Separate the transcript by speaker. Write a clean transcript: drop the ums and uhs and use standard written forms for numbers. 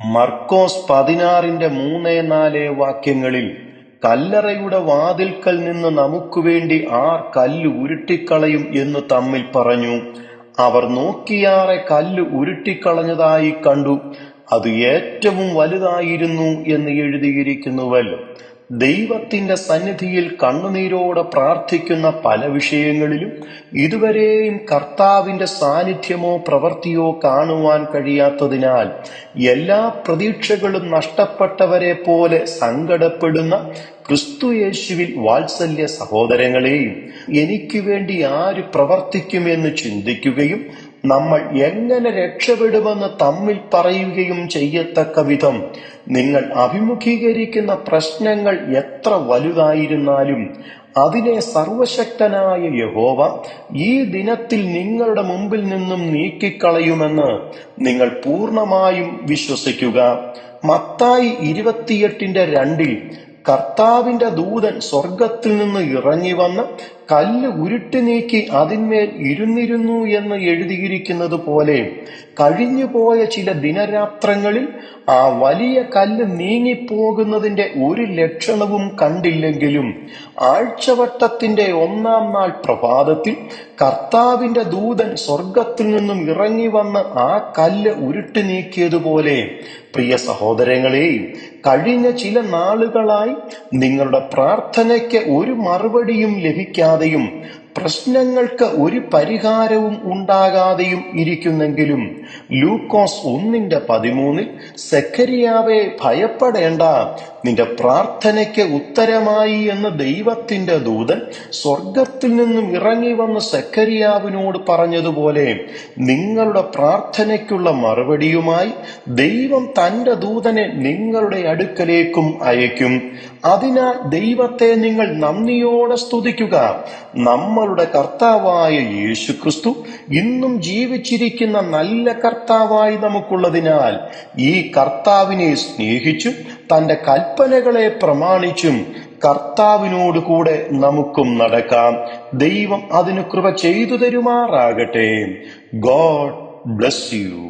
Speaker 1: മർക്കോസ് 16:3-4 കല്ലറയുടെ വാതിൽക്കൽ നിന്ന് നമുക്കുവേണ്ടി ആർ കല്ല് ഉരുട്ടിക്കളയും എന്ന് തമ്മിൽ പറഞ്ഞു. അവർ നോക്കിയാറെ കല്ല് ഉരുട്ടിക്കളഞ്ഞതായി കണ്ടു. അത് ഏറ്റവും വലുതായിരുന്നു എന്ന് എഴുതിയിരിക്കുന്നുവല്ലോ. ദൈവത്തിന്റെ സന്നിധിയിൽ കണ്ണുനീരോടെ പ്രാർത്ഥിക്കുന്ന പല വിഷയങ്ങളിലും ഇതുവരെയും കർത്താവിന്റെ സാന്നിധ്യമോ പ്രവൃത്തിയോ കാണുവാൻ കഴിയാത്തതിനാൽ എല്ലാ പ്രതീക്ഷകളും നഷ്ടപ്പെട്ടവരെ പോലെ സങ്കടപ്പെടുന്ന ക്രിസ്തുയേശുവിൽ വാത്സല്യ സഹോദരങ്ങളെയും എനിക്ക് വേണ്ടി ആര് പ്രവർത്തിക്കുമെന്ന് ചിന്തിക്കുകയും നമ്മൾ എങ്ങനെ രക്ഷപ്പെടുമെന്ന് തമ്മിൽ പറയുകയും ചെയ്യത്തക്ക വിധം നിങ്ങൾ അഭിമുഖീകരിക്കുന്ന പ്രശ്നങ്ങൾ എത്ര വലുതായിരുന്നാലും അതിനെ സർവശക്തനായ യഹോവ ഈ ദിനത്തിൽ നിങ്ങളുടെ മുമ്പിൽ നിന്നും നീക്കിക്കളയുമെന്ന് നിങ്ങൾ പൂർണ്ണമായും വിശ്വസിക്കുക. മത്തായി 28:2 കർത്താവിന്റെ ദൂതൻ സ്വർഗത്തിൽ നിന്ന് ഇറങ്ങി വന്ന് കല്ല് ഉരുട്ടി നീക്കി അതിന്മേൽ ഇരുന്നിരുന്നു എന്ന് എഴുതിയിരിക്കുന്നത് പോലെ കഴിഞ്ഞുപോയ ചില ദിനരാത്രങ്ങളിൽ ആ വലിയ കല്ല് നീങ്ങിപ്പോകുന്നതിന്റെ ഒരു ലക്ഷണവും കണ്ടില്ലെങ്കിലും ആഴ്ചവട്ടത്തിന്റെ 1-ാം നാൾ പ്രഭാതത്തിൽ കർത്താവിന്റെ ദൂതൻ സ്വർഗത്തിൽ നിന്നും ഇറങ്ങി വന്ന് ആ കല്ല് ഉരുട്ടി നീക്കിയതുപോലെ പ്രിയ സഹോദരങ്ങളെ, കഴിഞ്ഞ ചില നാളുകളായി നിങ്ങളുടെ പ്രാർത്ഥനയ്ക്ക് ഒരു മറുപടിയും ലഭിക്കാതെയും പ്രശ്നങ്ങൾക്ക് ഒരു പരിഹാരവും ഉണ്ടാകാതെയും ഇരിക്കുന്നെങ്കിലും ലൂക്കോസ് 1:13 സെഖരിയാവേ ഭയപ്പെടേണ്ട, നിന്റെ പ്രാർത്ഥനയ്ക്ക് ഉത്തരമായി എന്ന് ദൈവത്തിന്റെ ദൂതൻ സ്വർഗത്തിൽ നിന്നും ഇറങ്ങി വന്ന് സെഖരിയാവിനോട് പറഞ്ഞതുപോലെ നിങ്ങളുടെ പ്രാർത്ഥനയ്ക്കുള്ള മറുപടിയുമായി ദൈവം തന്റെ ദൂതനെ നിങ്ങളുടെ അടുക്കലേക്കും അയക്കും. അതിനാൽ ദൈവത്തെ നിങ്ങൾ നന്ദിയോടെ സ്തുതിക്കുക. നമ്മളുടെ കർത്താവായ യേശുക്രിസ്തു ഇന്നും ജീവിച്ചിരിക്കുന്ന നല്ല കർത്താവായി നമുക്കുള്ളതിനാൽ ഈ കർത്താവിനെ സ്നേഹിച്ചും തന്റെ കൽപ്പനകളെ പ്രമാണിച്ചും കർത്താവിനോട് കൂടെ നമുക്കും നടക്കാം. ദൈവം അതിന് കൃപ ചെയ്തു തരുമാറാകട്ടെ. God bless you.